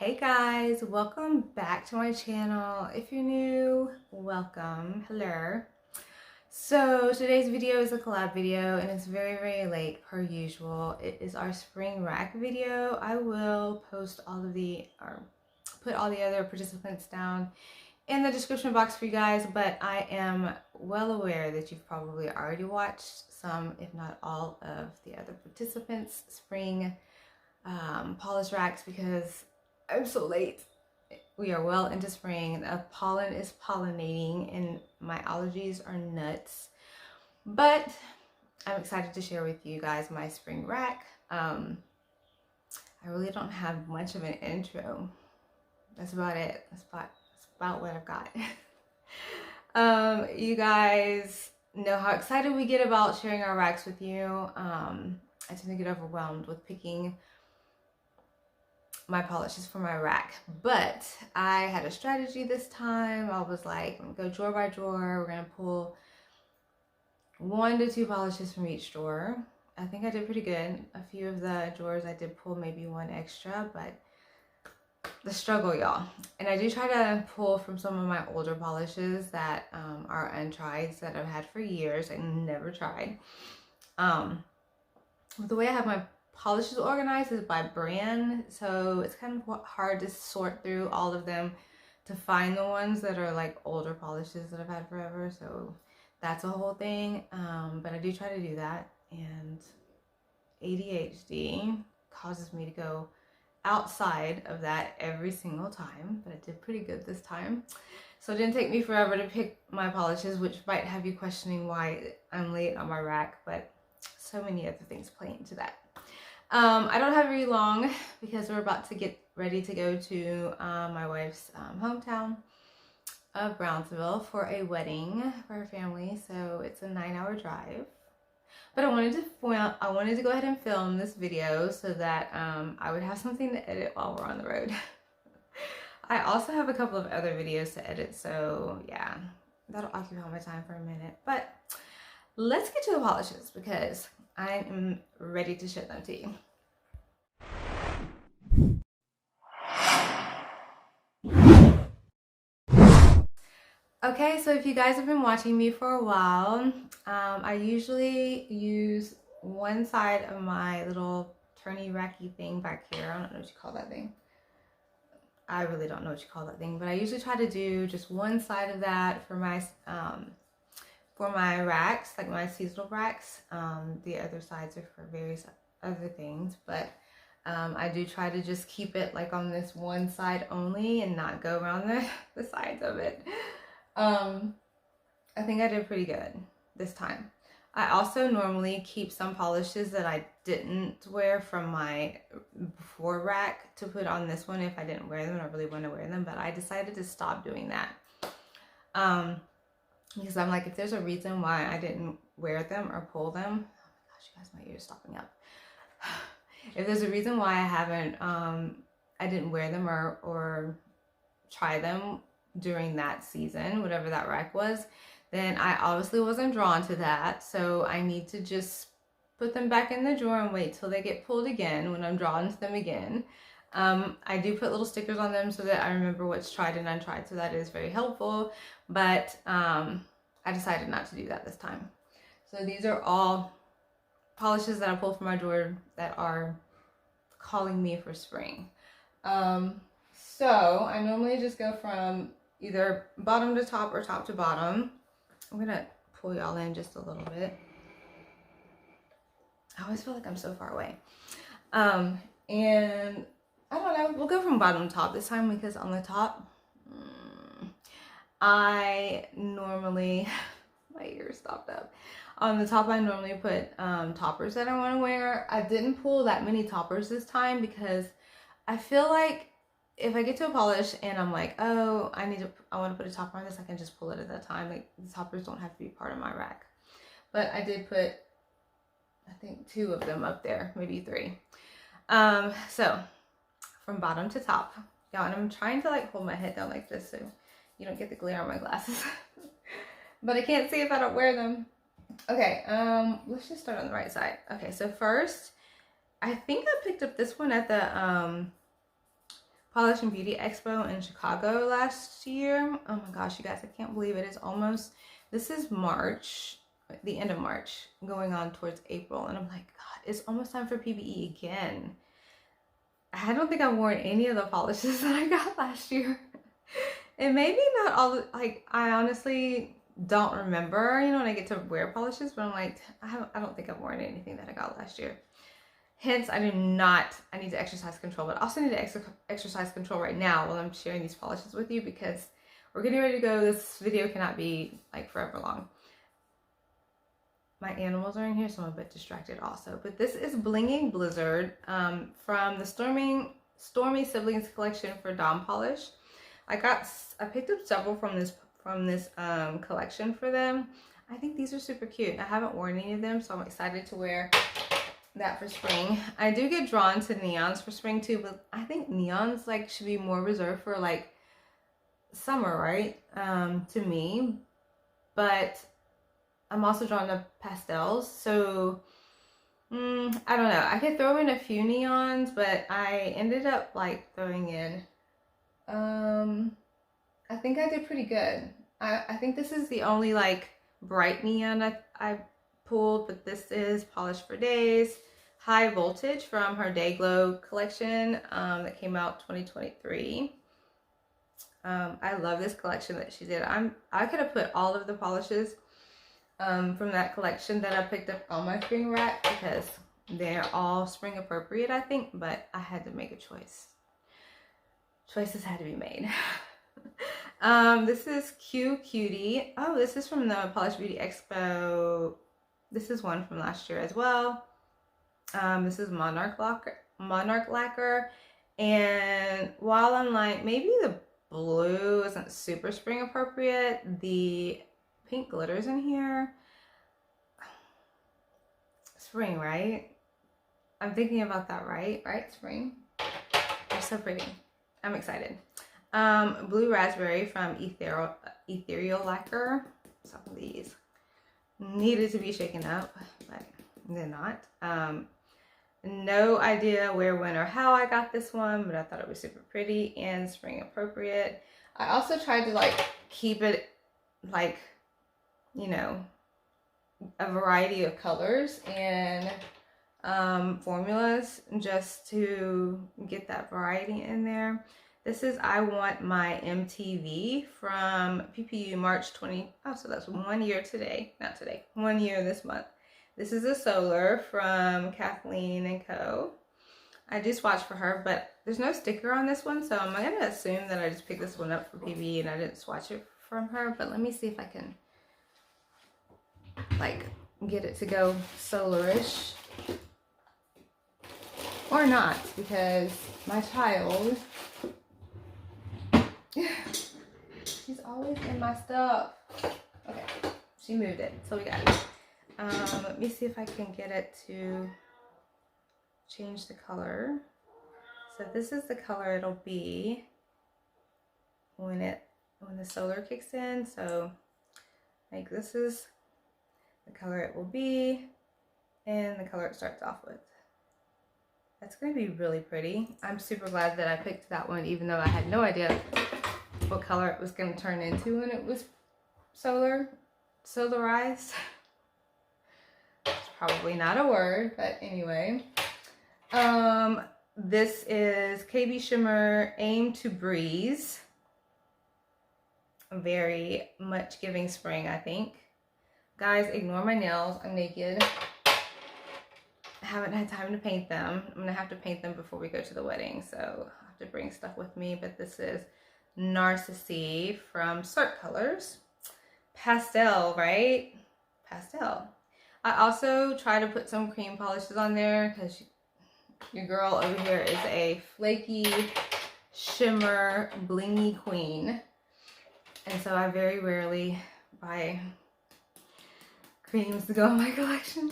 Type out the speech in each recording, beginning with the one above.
Hey guys, welcome back to my channel. If you're new, welcome. Hello. So today's video is a collab video and it's very late per usual. It is our spring rack video. I will post put all the other participants down in the description box for you guys, but I am well aware that you've probably already watched some, if not all, of the other participants' spring polish racks because I'm so late. We are well into spring. The pollen is pollinating and my allergies are nuts. But I'm excited to share with you guys my spring rack. I really don't have much of an intro. That's about it. That's about what I've got. You guys know how excited we get about sharing our racks with you. I tend to get overwhelmed with picking my polishes for my rack, but I had a strategy this time. I was like, I'm gonna go drawer by drawer. We're gonna pull 1 to 2 polishes from each drawer. I think I did pretty good. A few of the drawers I did pull maybe 1 extra, but the struggle, y'all. And I do try to pull from some of my older polishes that are untried, that I've had for years. I never tried. The way I have my polishes organized is by brand, so it's kind of hard to sort through all of them to find the ones that are like older polishes that I've had forever. So that's a whole thing, but I do try to do that, and ADHD causes me to go outside of that every single time, but I did pretty good this time. So it didn't take me forever to pick my polishes, which might have you questioning why I'm late on my rack, but so many other things play into that. I don't have very long because we're about to get ready to go to my wife's hometown of Brownsville for a wedding for her family. So it's a 9-hour drive. But I wanted to go ahead and film this video so that I would have something to edit while we're on the road. I also have a couple of other videos to edit, so yeah, that'll occupy my time for a minute. But let's get to the polishes because I am ready to show them to you. Okay, so if you guys have been watching me for a while, I usually use one side of my little turny racky thing back here. I don't know what you call that thing. I really don't know what you call that thing, but I usually try to do just one side of that for my racks, like my seasonal racks. The other sides are for various other things, but I do try to just keep it like on this one side only and not go around the sides of it. I think I did pretty good this time. I also normally keep some polishes that I didn't wear from my before rack to put on this one if I didn't wear them and I really want to wear them, but I decided to stop doing that. Because I'm like, if there's a reason why I didn't wear them or pull them, oh my gosh, you guys, my ear's stopping up. If there's a reason why I haven't, I didn't wear them or try them during that season, whatever that rack was, then I obviously wasn't drawn to that. So I need to just put them back in the drawer and wait till they get pulled again when I'm drawn to them again. I do put little stickers on them so that I remember what's tried and untried, so that is very helpful, but I decided not to do that this time. So these are all polishes that I pulled from my drawer that are calling me for spring. So I normally just go from either bottom to top or top to bottom. I'm gonna pull y'all in just a little bit. I always feel like I'm so far away. And I don't know, we'll go from bottom to top this time because on the top, I normally, my ear stopped up. On the top, I normally put toppers that I want to wear. I didn't pull that many toppers this time because I feel like if I get to a polish and I'm like, oh, I want to put a topper on this, I can just pull it at that time. Like, the toppers don't have to be part of my rack. But I did put, I think, 2 of them up there, maybe 3. So from bottom to top, y'all, and I'm trying to like hold my head down like this so you don't get the glare on my glasses. But I can't see if I don't wear them. Okay, let's just start on the right side. Okay, so first, I think I picked up this one at the Polish and Beauty Expo in Chicago last year. Oh my gosh, you guys, I can't believe it is almost, this is March, the end of March, going on towards April. And I'm like, God, it's almost time for PBE again. I don't think I've worn any of the polishes that I got last year. And maybe not all, like, I honestly don't remember, you know, when I get to wear polishes, but I'm like, I don't think I've worn anything that I got last year. Hence, I need to exercise control, but I also need to exercise control right now while I'm sharing these polishes with you because we're getting ready to go. This video cannot be like forever long. My animals are in here, so I'm a bit distracted also. But this is Blinging Blizzard from the Stormy Siblings collection for Dom Polish. I picked up several from this collection for them. I think these are super cute. I haven't worn any of them, so I'm excited to wear that for spring. I do get drawn to neons for spring too, but I think neons like should be more reserved for like summer, right? To me, but I'm also drawn to pastels, so I don't know. I could throw in a few neons, but I ended up like throwing in I think I did pretty good. I think this is the only like bright neon I pulled, but this is Polish for Days High Voltage from her Day Glow collection that came out 2023. I love this collection that she did. I could have put all of the polishes from that collection that I picked up on my spring rack because they're all spring appropriate, I think, but I had to make a choice. Choices had to be made. This is Q Cutie. Oh, this is from the Polish Beauty Expo. This is one from last year as well. This is Monarch Lacquer. And while I'm like, maybe the blue isn't super spring appropriate, the pink glitters in here. Spring, right? I'm thinking about that, right? Right, spring. They're so pretty. I'm excited. Blue Raspberry from Ethereal Lacquer. Some of these needed to be shaken up, but they're not. No idea where, when, or how I got this one, but I thought it was super pretty and spring appropriate. I also tried to like keep it like, you know, a variety of colors and formulas just to get that variety in there. This is I Want My MTV from PPU March 20. Oh, so that's 1 year today. Not today. 1 year this month. This is a solar from Kathleen & Co. I do swatch for her, but there's no sticker on this one, so I'm going to assume that I just picked this one up for PB and I didn't swatch it from her. But let me see if I can like get it to go solarish or not, because my child, she's always in my stuff. Okay, she moved it, so we got it. Let me see if I can get it to change the color. So this is the color it'll be when the solar kicks in. So like this is the color it will be and the color it starts off with. That's going to be really pretty. I'm super glad that I picked that one, even though I had no idea what color it was going to turn into when it was solarized. It's probably not a word, but anyway. This is KB Shimmer Aim to Breeze. Very much giving spring, I think. Guys, ignore my nails. I'm naked. I haven't had time to paint them. I'm gonna have to paint them before we go to the wedding, so I'll have to bring stuff with me. But this is Narcissi from Cirque Colors. Pastel, right? Pastel. I also try to put some cream polishes on there because your girl over here is a flaky shimmer blingy queen. And so I very rarely buy creams to go in my collection.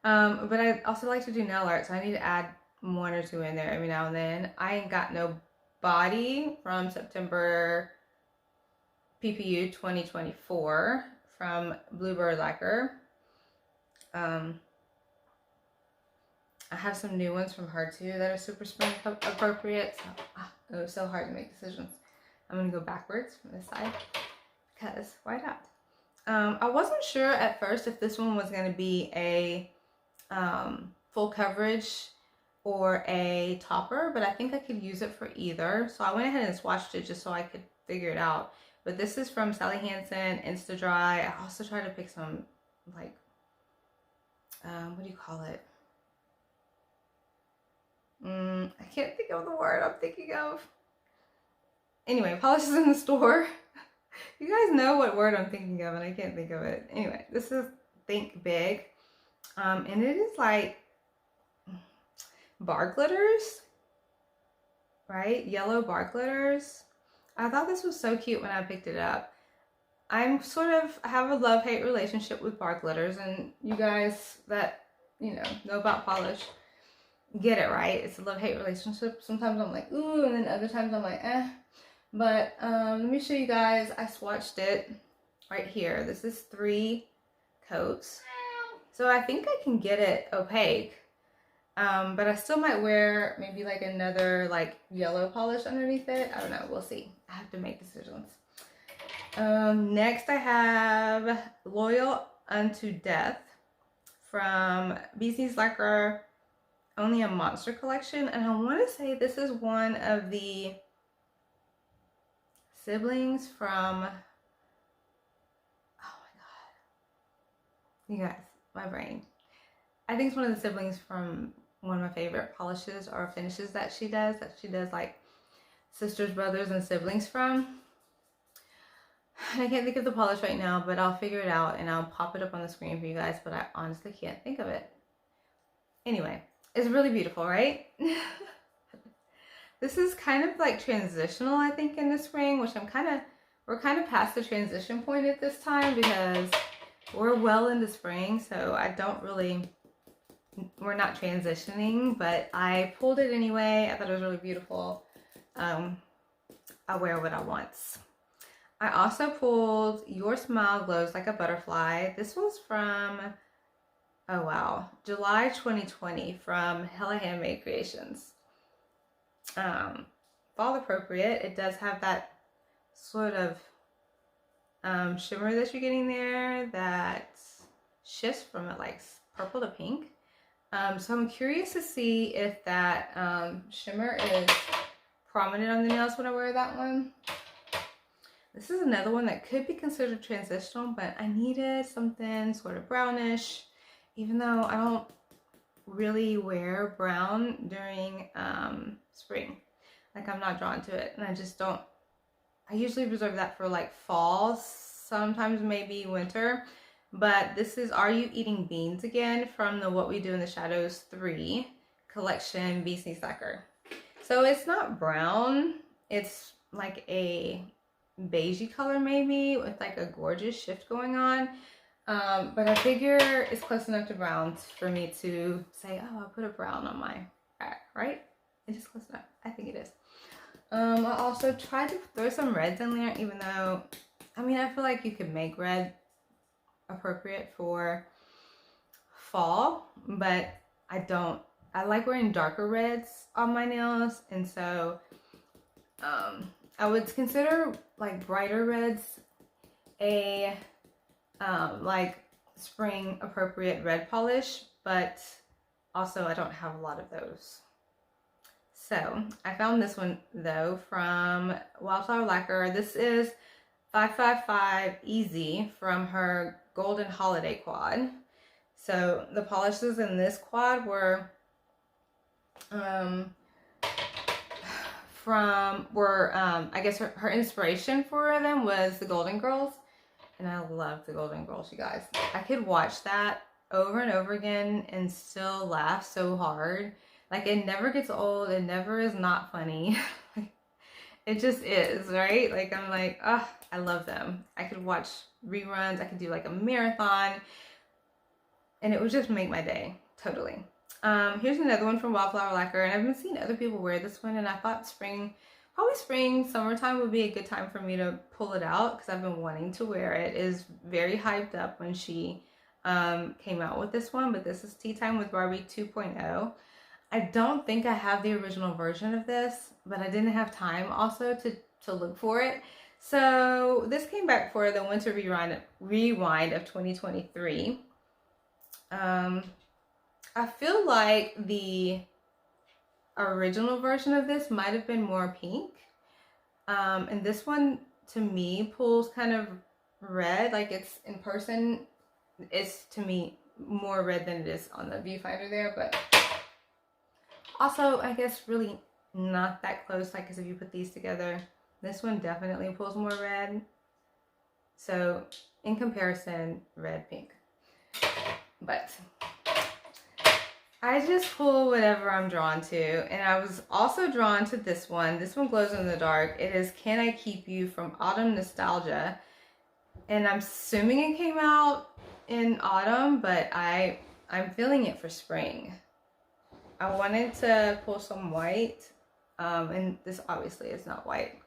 But I also like to do nail art, so I need to add 1 or 2 in there every now and then. I ain't got no body from September PPU 2024 from Bluebird Lacquer. I have some new ones from her too that are super spring appropriate. So It was so hard to make decisions. I'm going to go backwards from this side because why not? I wasn't sure at first if this one was going to be a full coverage or a topper, but I think I could use it for either. So I went ahead and swatched it just so I could figure it out. But this is from Sally Hansen, Insta Dry. I also tried to pick some, like, what do you call it? I can't think of the word I'm thinking of. Anyway, polishes in the store. You guys know what word I'm thinking of and I can't think of it. Anyway, this is Think Big. And it is like bar glitters, right? Yellow bar glitters. I thought this was so cute when I picked it up. I have a love-hate relationship with bar glitters, and you guys that, you know about polish get it, right? It's a love-hate relationship. Sometimes I'm like, ooh, and then other times I'm like, eh. But let me show you guys. I swatched it right here. This is 3 coats. So I think I can get it opaque. But I still might wear maybe like another like yellow polish underneath it. I don't know. We'll see. I have to make decisions. Next I have Loyal Unto Death from BC's Lacquer, Only a Monster collection. And I want to say this is one of the siblings from, oh my god, you guys, my brain. I think it's one of the siblings from one of my favorite polishes or finishes that she does like sisters, brothers, and siblings from. I can't think of the polish right now, but I'll figure it out and I'll pop it up on the screen for you guys, but I honestly can't think of it. Anyway, it's really beautiful, right? This is kind of like transitional, I think, in the spring, which we're kind of past the transition point at this time because we're well into spring, so we're not transitioning, but I pulled it anyway. I thought it was really beautiful. I wear what I want. I also pulled Your Smile Glows Like a Butterfly. This was from, oh wow, July 2020 from Hella Handmade Creations. Fall appropriate. It does have that sort of shimmer that you're getting there that shifts from like purple to pink. So I'm curious to see if that shimmer is prominent on the nails when I wear that one. This is another one that could be considered transitional, but I needed something sort of brownish, even though I don't really wear brown during spring. Like, I'm not drawn to it, and I just don't. I usually reserve that for like fall, sometimes maybe winter. But this is Are You Eating Beans Again from the What We Do in the Shadows 3 collection, BC Lacquer. So it's not brown, it's like a beigey color maybe with like a gorgeous shift going on. But I figure it's close enough to brown for me to say, oh, I'll put a brown on my rack, right? It's just close enough. I think it is. I also tried to throw some reds in there, even though, I mean, I feel like you could make red appropriate for fall, but I don't. I like wearing darker reds on my nails, and so I would consider like brighter reds a like spring appropriate red polish, but also I don't have a lot of those. So I found this one though from Wildflower Lacquer. This is 555 Easy from her Golden Holiday quad. So the polishes in this quad were I guess her inspiration for them was the Golden Girls, and I love the Golden Girls, you guys. I could watch that over and over again and still laugh so hard. Like, it never gets old. It never is not funny. It just is, right? Like, I'm like, oh, I love them. I could watch reruns. I could do like a marathon, and it would just make my day, totally. Here's another one from Wildflower Lacquer, and I've been seeing other people wear this one, and I thought probably spring, summertime would be a good time for me to pull it out because I've been wanting to wear it. It is very hyped up when she came out with this one, but this is Tea Time with Barbie 2.0. I don't think I have the original version of this, but I didn't have time also to look for it. So this came back for the Winter Rewind of 2023. I feel like the original version of this might have been more pink. And this one to me pulls kind of red, like it's in person, it's to me more red than it is on the viewfinder there, but also I guess really not that close, like, because if you put these together, this one definitely pulls more red. So in comparison, red, pink. But I just pull whatever I'm drawn to. And I was also drawn to this one. This one glows in the dark. It is Can I Keep You from Autumn Nostalgia. And I'm assuming it came out in autumn, but I'm feeling it for spring. I wanted to pull some white. And this obviously is not white.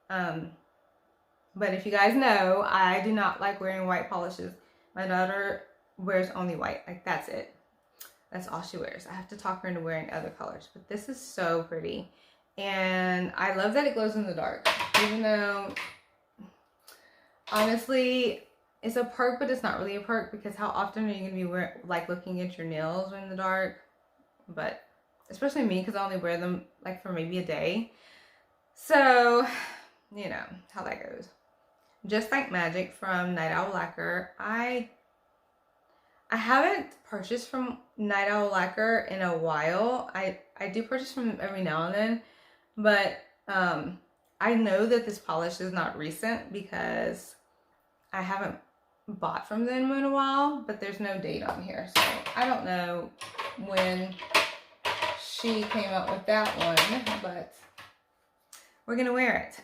But if you guys know, I do not like wearing white polishes. My daughter wears only white. Like, that's it. That's all she wears. I have to talk her into wearing other colors. But this is so pretty. And I love that it glows in the dark. Even though, honestly, it's a perk, but it's not really a perk, because how often are you going to be looking at your nails in the dark? But especially me, because I only wear them like for maybe a day. So, you know how that goes. Just Like Magic from Night Owl Lacquer. I haven't purchased from Night Owl Lacquer in a while. I do purchase from them every now and then, but I know that this polish is not recent because I haven't bought from them in a while, but there's no date on here, so I don't know when she came out with that one, but we're gonna wear it.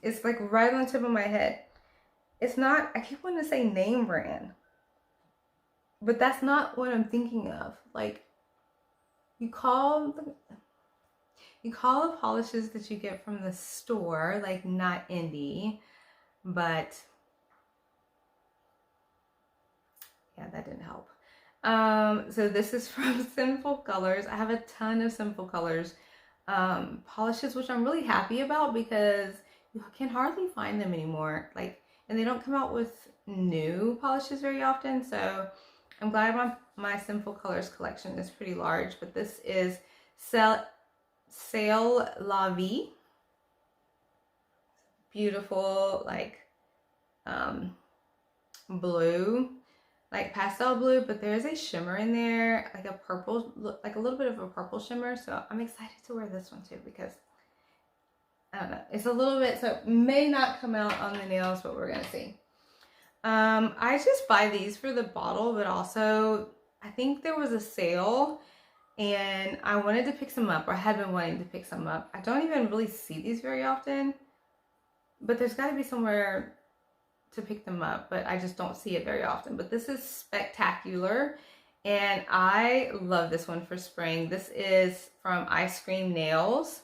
It's like right on the tip of my head. It's not, I keep wanting to say name brand, but that's not what I'm thinking of. Like, you call the polishes that you get from the store, like, not indie, but yeah, that didn't help. So this is from Sinful Colors. I have a ton of Sinful Colors polishes, which I'm really happy about because you can hardly find them anymore. Like, and they don't come out with new polishes very often. So I'm glad my Sinful Colors collection is pretty large. But this is Sail La Vie. Beautiful, like blue, like pastel blue, but there's a shimmer in there, like a purple, like a little bit of a purple shimmer. So I'm excited to wear this one too, because I don't know, it's a little bit, so it may not come out on the nails, but we're gonna see. I just buy these for the bottle, but also I think there was a sale and I wanted to pick some up, or I had been wanting to pick some up. I don't even really see these very often, but there's got to be somewhere to pick them up, but I just don't see it very often. But this is Spectacular, and I love this one for spring. This is from Ice Cream Nails,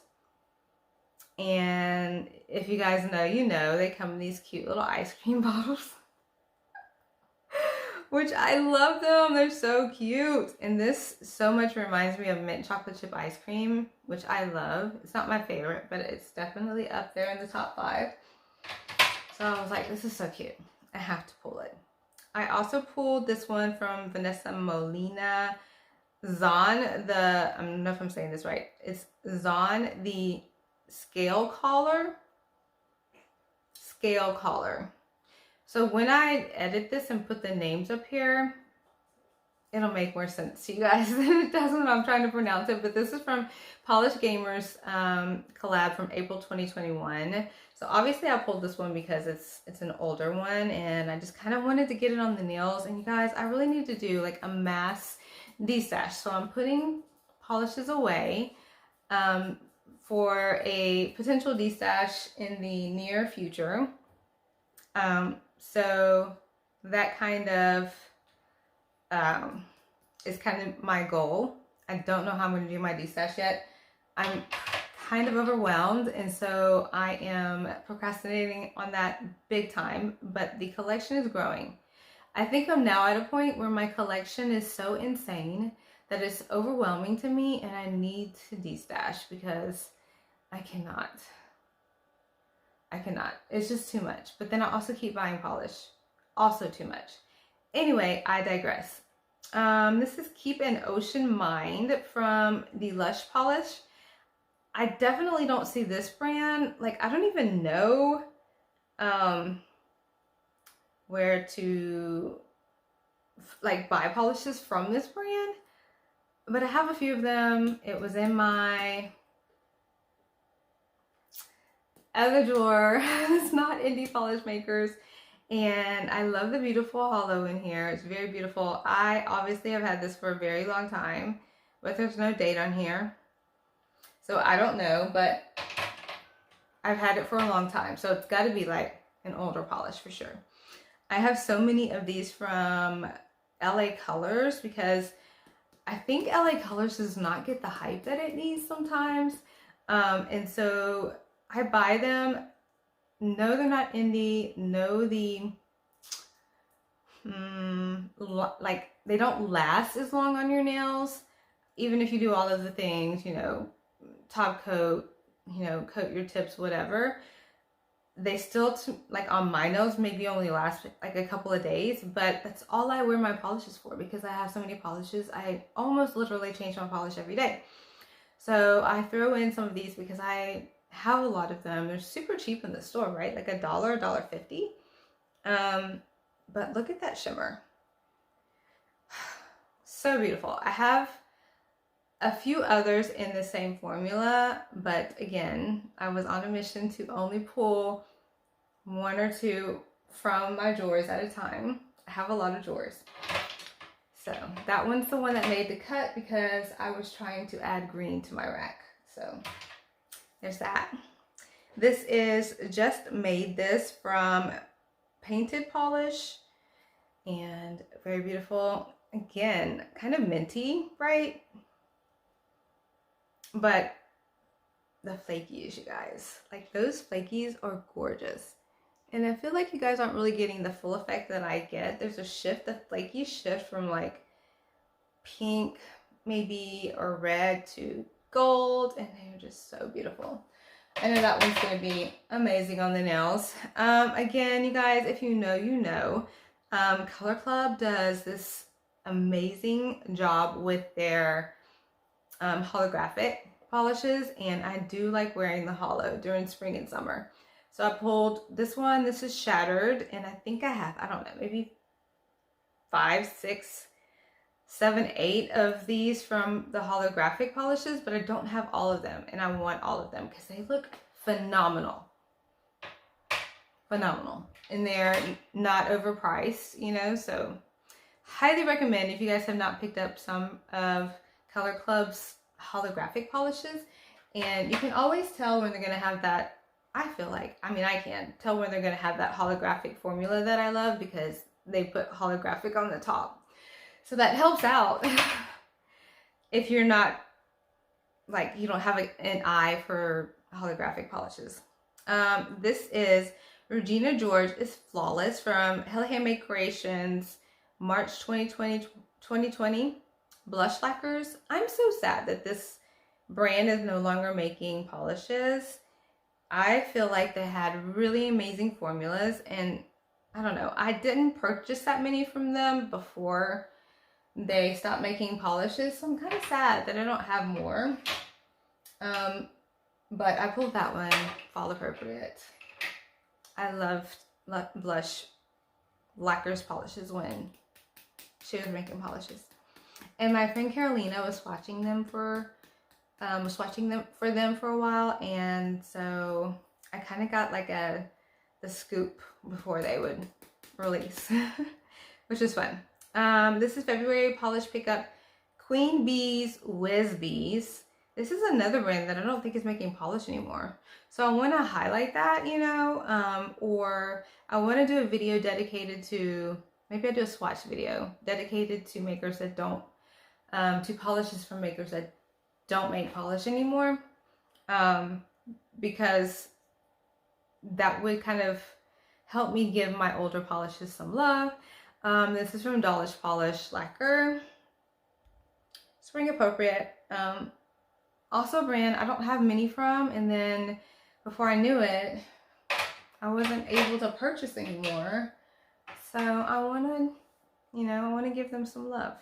and if you guys know, you know, they come in these cute little ice cream bottles, which I love them. They're so cute. And this so much reminds me of mint chocolate chip ice cream, which I love. It's not my favorite, but it's definitely up there in the top 5. So I was like, this is so cute. I have to pull it. I also pulled this one from Vanessa Molina. Zon, I don't know if I'm saying this right. It's Zon, the Scale Collar. Scale Collar. So when I edit this and put the names up here, it'll make more sense to you guys than it does when I'm trying to pronounce it. But this is from Polish Gamers collab from April 2021. So obviously I pulled this one because it's an older one, and I just kind of wanted to get it on the nails. And you guys, I really need to do like a mass destash. So I'm putting polishes away for a potential destash in the near future. So that kind of is kind of my goal. I don't know how I'm going to do my destash yet. I'm kind of overwhelmed, and so I am procrastinating on that big time, but the collection is growing. I think I'm now at a point where my collection is so insane that is overwhelming to me, and I need to de-stash because I cannot. It's just too much. But then I also keep buying polish. Also too much. Anyway, I digress. This is Keep an Ocean Mind from the Lush Polish. I definitely don't see this brand. Like, I don't even know where to like buy polishes from this brand, but I have a few of them. It was in my other drawer. It's not Indie Polish Makers, and I love the beautiful hollow in here. It's very beautiful. I obviously have had this for a very long time, but there's no date on here, so I don't know, but I've had it for a long time, so it's got to be like an older polish for sure. I have so many of these from LA Colors because I think LA Colors does not get the hype that it needs sometimes, and so I buy them. No, they're not indie. No, like they don't last as long on your nails, even if you do all of the things, you know, top coat, you know, coat your tips, whatever. They still, like on my nails, maybe only last like a couple of days, but that's all I wear my polishes for because I have so many polishes. I almost literally change my polish every day. So I throw in some of these because I have a lot of them. They're super cheap in the store, right? Like $1, $1.50. But look at that shimmer. So beautiful. I have a few others in the same formula, but again, I was on a mission to only pull 1 or 2 from my drawers at a time. I have a lot of drawers. So that one's the one that made the cut because I was trying to add green to my rack. So there's that. This is Just Made This from Painted Polish, and very beautiful. Again, kind of minty, right? But the flakies, you guys, like those flakies are gorgeous. And I feel like you guys aren't really getting the full effect that I get. There's a shift, the flaky shift from like pink maybe or red to gold, and they're just so beautiful. I know that one's going to be amazing on the nails. Again, you guys, if you know, you know. Color Club does this amazing job with their holographic polishes, and I do like wearing the hollow during spring and summer. So I pulled this one. This is Shattered, and I think I have, I don't know, maybe 5, 6, 7, 8 of these from the holographic polishes, but I don't have all of them, and I want all of them because they look phenomenal. Phenomenal. And they're not overpriced, you know, so highly recommend if you guys have not picked up some of Color Club's holographic polishes. And you can always tell when they're going to have that, I feel like, I mean, I can tell when they're going to have that holographic formula that I love because they put holographic on the top. So that helps out if you're not, like, you don't have an eye for holographic polishes. This is Regina George is Flawless from Handmade Creations, March 2020 blush lacquers. I'm so sad that this brand is no longer making polishes. I feel like they had really amazing formulas, and I don't know, I didn't purchase that many from them before they stopped making polishes, so I'm kind of sad that I don't have more. But I pulled that one, fall appropriate. I loved blush lacquers polishes when she was making polishes. And my friend Carolina was swatching them for them for a while, and so I kind of got like the scoop before they would release, which is fun. This is February Polish Pickup Queen Bee's Whiz Bees. This is another brand that I don't think is making polish anymore. So I want to highlight that, you know, or I want to do a video dedicated to, maybe I do a swatch video dedicated to makers that don't, to polishes from makers that don't make polish anymore, because that would kind of help me give my older polishes some love. This is from Gotaluvpolish Lacquer. spring appropriate. Also a brand I don't have many from, and then before I knew it, I wasn't able to purchase anymore. So I want to, you know, I want to give them some love.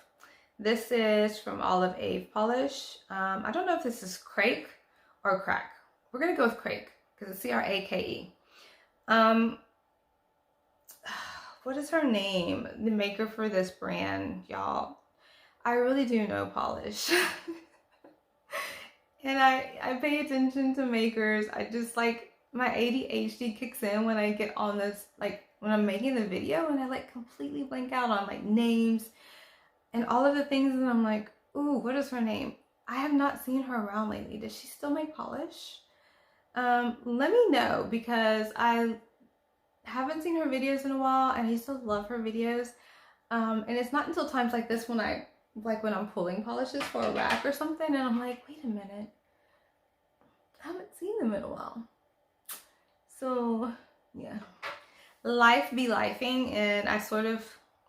This is from Olive-Polish. I don't know if this is Crake or Crack. We're going to go with Crake because it's C-R-A-K-E. What is her name? The maker for this brand, y'all. I really do know polish. And I pay attention to makers. I just like, my ADHD kicks in when I get on this, like when I'm making the video, and I like completely blank out on like names and all of the things, and I'm like, ooh, what is her name? I have not seen her around lately. Does she still make polish? Let me know, because I haven't seen her videos in a while, and I used to love her videos. And it's not until times like this when when I'm pulling polishes for a rack or something, and I'm like, wait a minute, I haven't seen them in a while. So yeah, life be lifing, and I sort of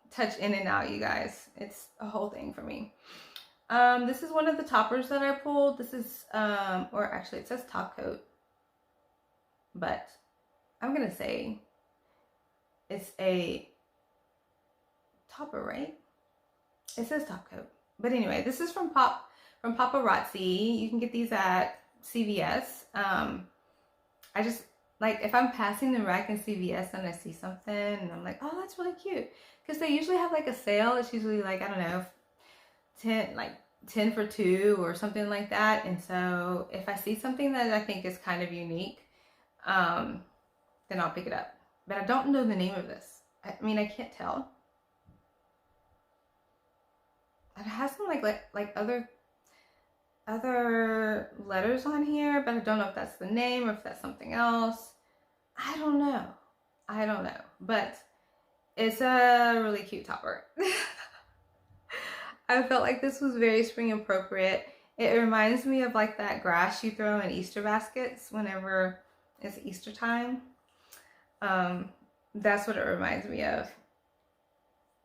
touch in and out, you guys. It's a whole thing for me. This is one of the toppers that I pulled. This is, or actually it says top coat, but I'm gonna say it's a topper, right? It says top coat. But anyway, this is from Paparazzi. You can get these at CVS. I just, like, if I'm passing the rack in CVS and I see something and I'm like, oh, that's really cute. Because they usually have like a sale. It's usually like, I don't know, 10 for 2 or something like that. And so if I see something that I think is kind of unique, then I'll pick it up. But I don't know the name of this. I mean, I can't tell. It has some like other letters on here, but I don't know if that's the name or if that's something else. I don't know. But it's a really cute topper. I felt like this was very spring appropriate. It reminds me of like that grass you throw in Easter baskets whenever it's Easter time. That's what it reminds me of.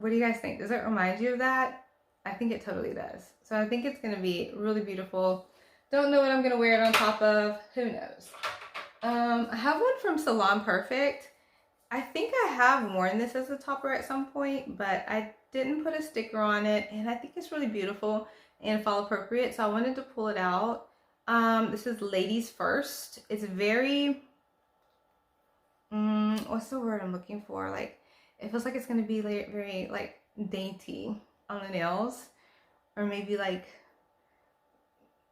What do you guys think? Does it remind you of that? I think it totally does. So I think it's going to be really beautiful. Don't know what I'm going to wear it on top of. Who knows? I have one from Salon Perfect. I think I have worn this as a topper at some point, but I didn't put a sticker on it, and I think it's really beautiful and fall appropriate, so I wanted to pull it out. This is Ladies First. It's very, what's the word I'm looking for? Like, it feels like it's going to be very like dainty on the nails, or maybe like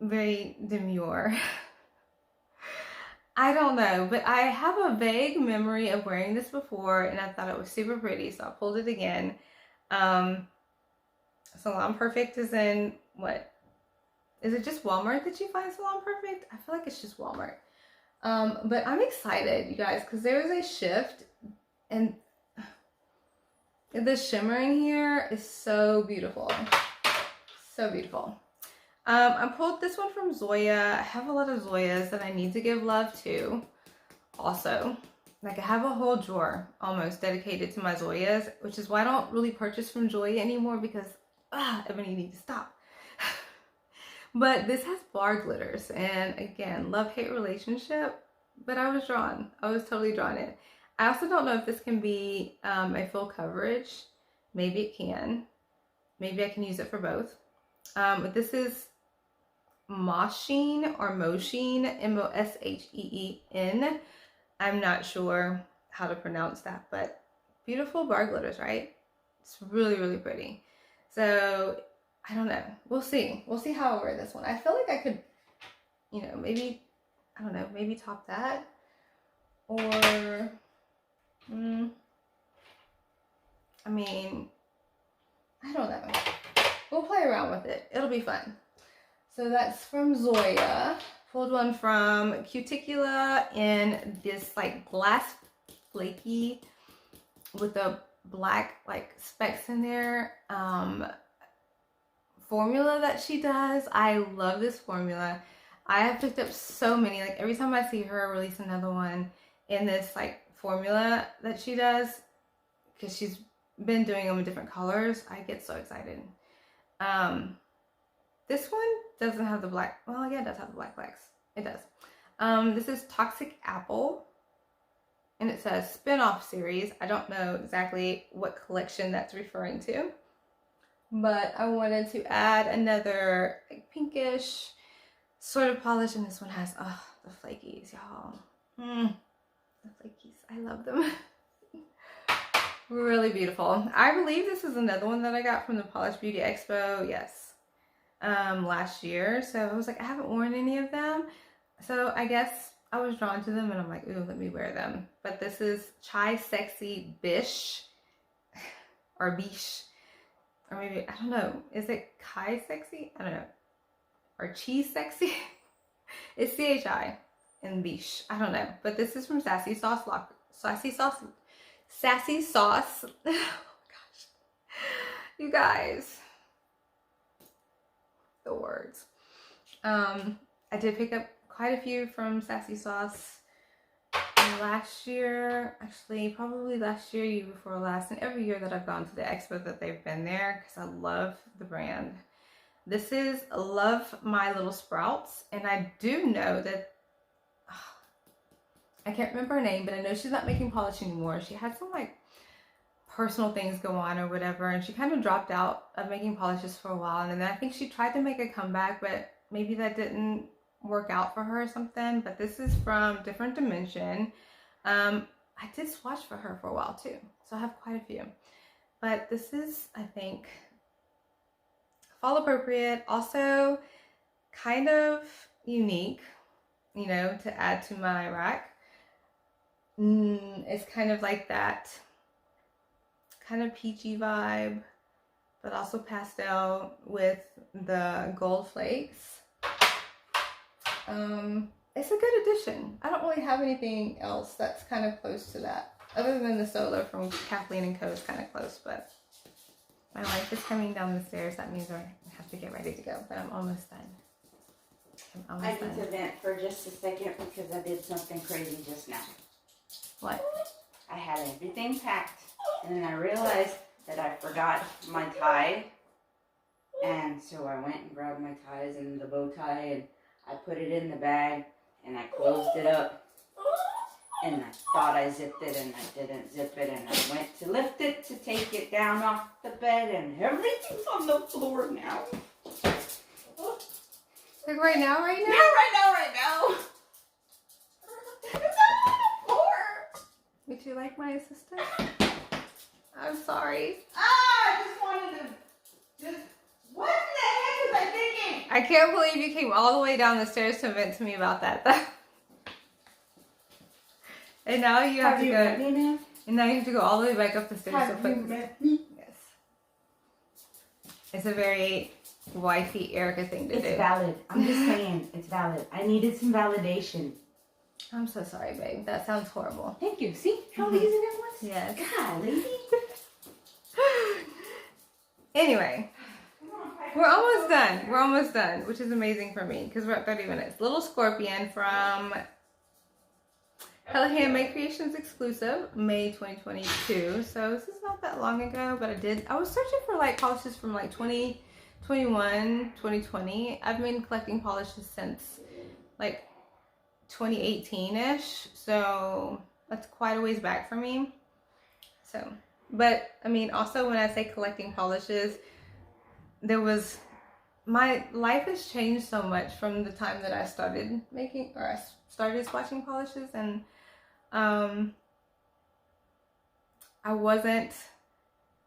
very demure. I don't know, but I have a vague memory of wearing this before, and I thought it was super pretty, so I pulled it again. Salon Perfect is in, what? Is it just Walmart that you find Salon Perfect? I feel like it's just Walmart. But I'm excited, you guys, because there is a shift, and the shimmering here is so beautiful. So beautiful. I pulled this one from Zoya. I have a lot of Zoyas that I need to give love to. Also, like, I have a whole drawer almost dedicated to my Zoyas, which is why I don't really purchase from Zoya anymore, because Ebony, you need to stop. But this has bar glitters, and again, love-hate relationship, but I was drawn. I was totally drawn in. I also don't know if this can be a full coverage. Maybe it can. Maybe I can use it for both. But this is Mosheen or Mosheen, M-O-S-H-E-E-N. I'm not sure how to pronounce that, but beautiful bar glitters, right? It's really, really pretty. So I don't know. We'll see. We'll see how I wear this one. I feel like I could, you know, maybe, I don't know, maybe top that. Or, I mean, I don't know. We'll play around with it. It'll be fun. So that's from Zoya. Pulled one from Cuticula in this like glass flaky with the black like specks in there formula that she does. I love this formula. I have picked up so many, like every time I see her release another one in this like formula that she does, because she's been doing them in different colors, I get so excited. This one doesn't have the black, well, yeah, it does have the black flecks. It does. This is Toxic Apple, and it says spin-off series. I don't know exactly what collection that's referring to, but I wanted to add another like pinkish sort of polish, and this one has, oh, the flakies, y'all. The flakies, I love them. Really beautiful. I believe this is another one that I got from the Polish Beauty Expo, yes, last year. So I was like, I haven't worn any of them, so I guess I was drawn to them, and I'm like, ooh, let me wear them. But this is Chai Sexy Bish, or Bish, or maybe, I don't know, is it Kai Sexy? I don't know, or Cheese Sexy? It's CHI and Bish, I don't know. But this is from Sassy Sauce Locker, Sassy Sauce. Oh my gosh, you guys, the words. I did pick up quite a few from Sassy Sauce last year, actually probably last year, year before last, and every year that I've gone to the expo that they've been there, because I love the brand. This is Love My Little Sprouts, and I do know that, I can't remember her name, but I know she's not making polish anymore. She had some like personal things go on or whatever, and she kind of dropped out of making polishes for a while, and then I think she tried to make a comeback, but maybe that didn't work out for her or something. But this is from Different Dimension. I did swatch for her for a while too, so I have quite a few, but this is, I think, fall appropriate, also kind of unique, you know, to add to my rack. It's kind of like that kind of peachy vibe, but also pastel with the gold flakes. It's a good addition. I don't really have anything else that's kind of close to that, other than the Solo from Kathleen & Co. is kind of close, but my wife is coming down the stairs. That means I have to get ready to go, but I'm almost done. I need to vent for just a second because I did something crazy just now. What? I had everything packed, and then I realized that I forgot my tie, and so I went and grabbed my ties and the bow tie, and I put it in the bag, and I closed it up, and I thought I zipped it, and I didn't zip it, and I went to lift it to take it down off the bed, and everything's on the floor now. Like right now? Right now. It's on the floor. Would you like my assistant? I'm sorry. I just wanted to what the heck was I thinking? I can't believe you came all the way down the stairs to vent to me about that, though. And now you have to go. Met me now? And now you have to go all the way back up the stairs. Have you met me? Yes. It's a very wifey Erica thing to do. It's valid. I'm just saying, it's valid. I needed some validation. I'm so sorry, babe. That sounds horrible. Thank you. See how easy that was? Yes. God, lady. Anyway, we're almost done. We're almost done, which is amazing for me because we're at 30 minutes. Little Scorpion from Hella Handmade Creations exclusive, May 2022. So this is not that long ago, but I was searching for like polishes from like 2021, 2020. I've been collecting polishes since like 2018-ish, so that's quite a ways back for me. So, but I mean, also when I say collecting polishes, my life has changed so much from the time that I started making, or I started swatching polishes, and I wasn't,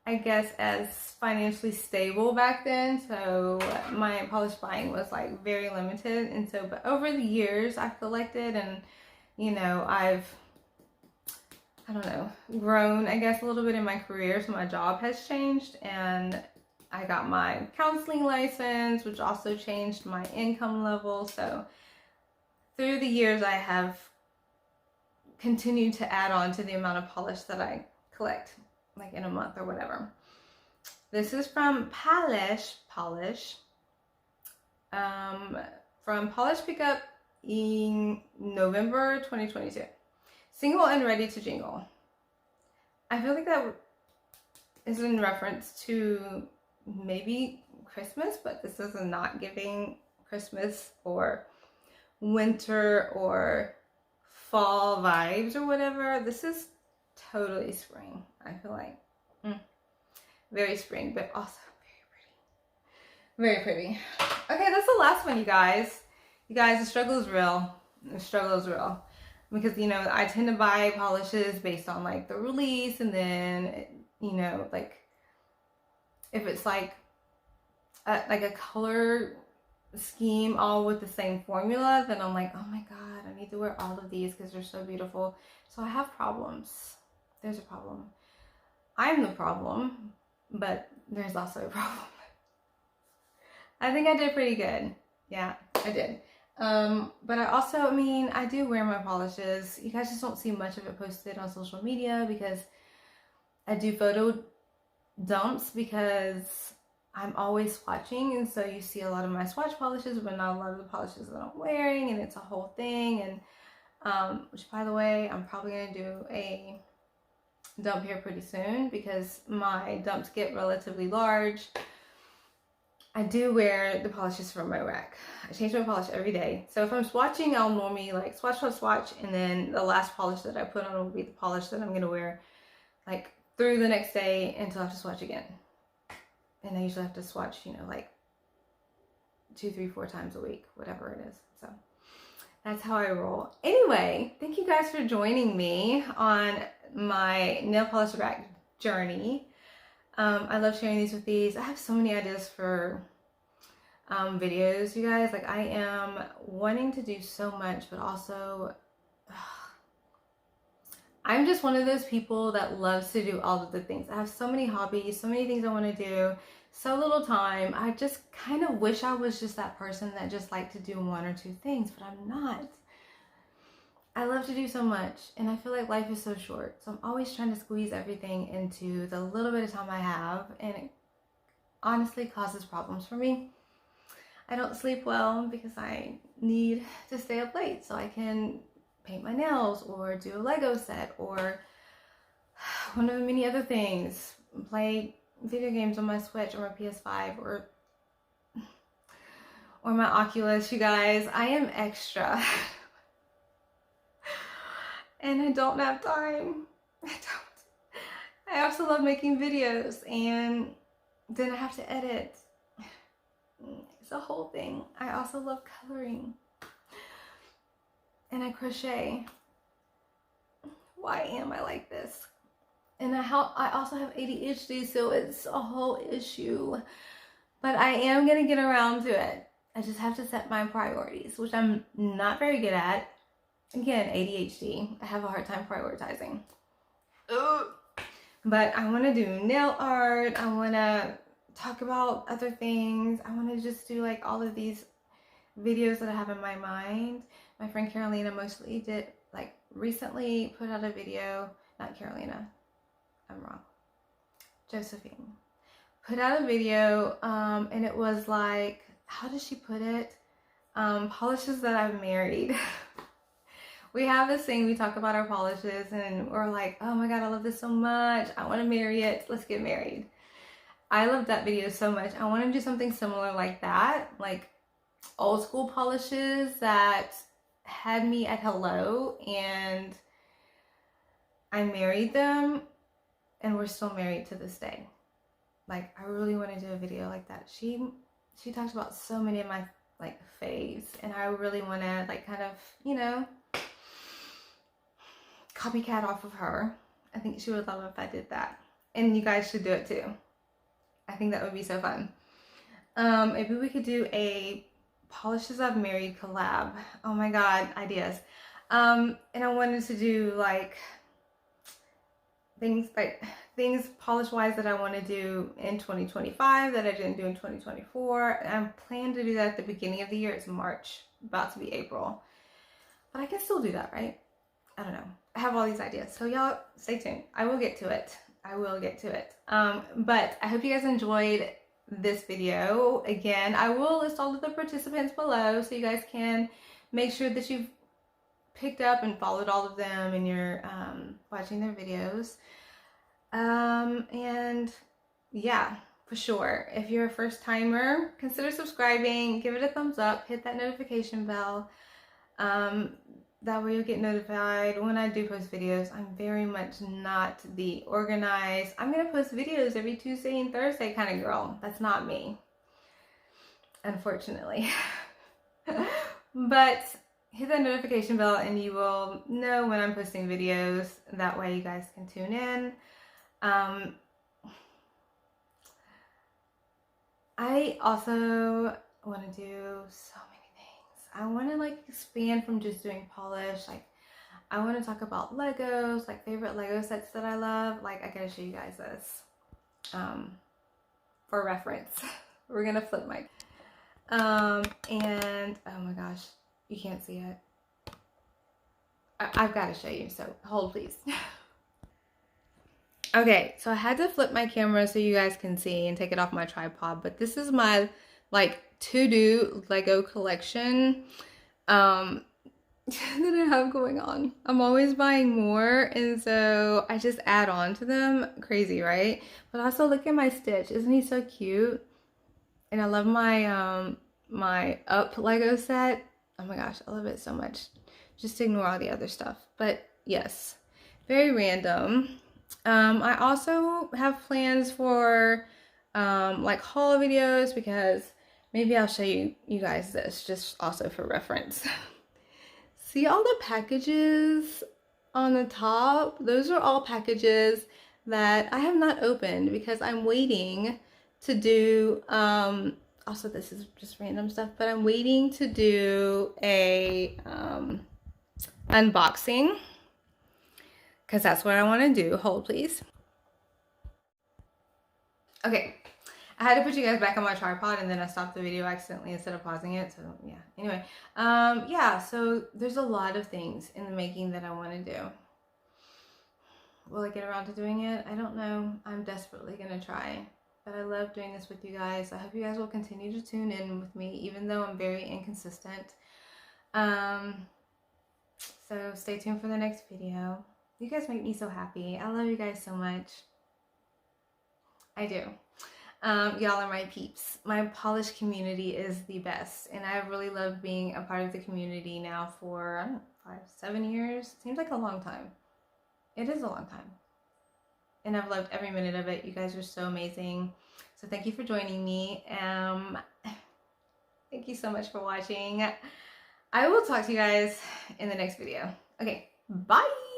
I guess, as financially stable back then, so my polish buying was like very limited. And so, but over the years I've collected, and you know, I don't know, grown, I guess, a little bit in my career, so my job has changed, and I got my counseling license, which also changed my income level. So through the years I have continued to add on to the amount of polish that I collect, like in a month or whatever. This is from Polish, from Polish Pickup in November 2022. Single and Ready to Jingle. I feel like that is in reference to maybe Christmas, but this is not giving Christmas or winter or fall vibes or whatever. This is totally spring. I feel like very spring, but also very pretty. Okay, that's the last one, you guys. You guys, the struggle is real. The struggle is real. Because, you know, I tend to buy polishes based on, like, the release. And then, you know, like, if it's, like a color scheme all with the same formula, then I'm like, oh, my God, I need to wear all of these because they're so beautiful. So I have problems. There's a problem. I'm the problem, but there's also a problem. I think I did pretty good. Yeah, I did. But I also, I mean, I do wear my polishes. You guys just don't see much of it posted on social media because I do photo dumps because I'm always swatching. And so you see a lot of my swatch polishes, but not a lot of the polishes that I'm wearing. And it's a whole thing. And, which by the way, I'm probably going to do a dump here pretty soon because my dumps get relatively large. I do wear the polishes from my rack. I change my polish every day. So if I'm swatching, I'll normally like swatch, and then the last polish that I put on will be the polish that I'm going to wear like through the next day until I have to swatch again. And I usually have to swatch, you know, like 2, 3, 4 times a week, whatever it is. So that's how I roll. Anyway, thank you guys for joining me on my nail polish rack journey. I love sharing these with these. I have so many ideas for videos, you guys. Like, I am wanting to do so much, but also I'm just one of those people that loves to do all of the things. I have so many hobbies, so many things I want to do, so little time. I just kind of wish I was just that person that just liked to do 1 or 2 things, but I'm not. I love to do so much, and I feel like life is so short. So I'm always trying to squeeze everything into the little bit of time I have, and it honestly causes problems for me. I don't sleep well because I need to stay up late so I can paint my nails or do a Lego set or one of the many other things. Play video games on my Switch or my PS5 or my Oculus, you guys. I am extra. And I don't have time. I don't. I also love making videos, and then I have to edit. It's a whole thing. I also love coloring. And I crochet. Why am I like this? And I also have ADHD, so it's a whole issue. But I am going to get around to it. I just have to set my priorities, which I'm not very good at. Again, ADHD. I have a hard time prioritizing. Ugh. But I want to do nail art. I want to talk about other things. I want to just do like all of these videos that I have in my mind. My friend Carolina mostly did, like, recently put out a video. Not Carolina. I'm wrong. Josephine. Put out a video, and it was like, how did she put it? Polishes that I've married. We have this thing, we talk about our polishes, and we're like, oh my God, I love this so much. I want to marry it. Let's get married. I love that video so much. I want to do something similar like that, like old school polishes that had me at hello, and I married them, and we're still married to this day. Like, I really want to do a video like that. She talks about so many of my, like, faves, and I really want to, like, kind of, you know, copycat off of her. I think she would love if I did that. And you guys should do it too. I think that would be so fun. Maybe we could do a Polishes I've Married collab. Oh my God, ideas. And I wanted to do like things polish wise that I want to do in 2025 that I didn't do in 2024. And I plan to do that at the beginning of the year. It's March, about to be April. But I can still do that, right? I don't know. I have all these ideas. So y'all stay tuned. I will get to it. I will get to it. But I hope you guys enjoyed this video. Again, I will list all of the participants below so you guys can make sure that you've picked up and followed all of them and you're watching their videos. And yeah, for sure. If you're a first timer, consider subscribing, give it a thumbs up, hit that notification bell. That way you'll get notified when I do post videos. I'm very much not the organized, I'm gonna post videos every Tuesday and Thursday kind of girl. That's not me, unfortunately. But hit that notification bell and you will know when I'm posting videos. That way you guys can tune in. I also want to do so many things. I want to like expand from just doing polish. Like I want to talk about Legos, like favorite Lego sets that I love. Like I gotta show you guys this for reference. We're gonna flip my and oh my gosh, you can't see it. I've got to show you, so hold please. Okay, so I had to flip my camera so you guys can see and take it off my tripod, but this is my like to-do Lego collection that I have going on. I'm always buying more, and so I just add on to them. Crazy, right? But also look at my Stitch. Isn't he so cute? And I love my my Up Lego set. Oh my gosh, I love it so much. Just ignore all the other stuff. But yes, very random. I also have plans for like haul videos, because maybe I'll show you guys this just also for reference. See all the packages on the top? Those are all packages that I have not opened because I'm waiting to do also this is just random stuff, but I'm waiting to do a unboxing, because that's what I want to do. Hold please. Okay, I had to put you guys back on my tripod and then I stopped the video accidentally instead of pausing it, so yeah. Anyway, yeah, so there's a lot of things in the making that I want to do. Will I get around to doing it? I don't know. I'm desperately gonna try. But I love doing this with you guys. I hope you guys will continue to tune in with me, even though I'm very inconsistent. So stay tuned for the next video. You guys make me so happy. I love you guys so much. I do. Y'all are my peeps. My polish community is the best, and I really love being a part of the community now for, I don't know, 5, 7 years. Seems like a long time. It is a long time. And I've loved every minute of it. You guys are so amazing. So thank you for joining me. Thank you so much for watching. I will talk to you guys in the next video. Okay, bye.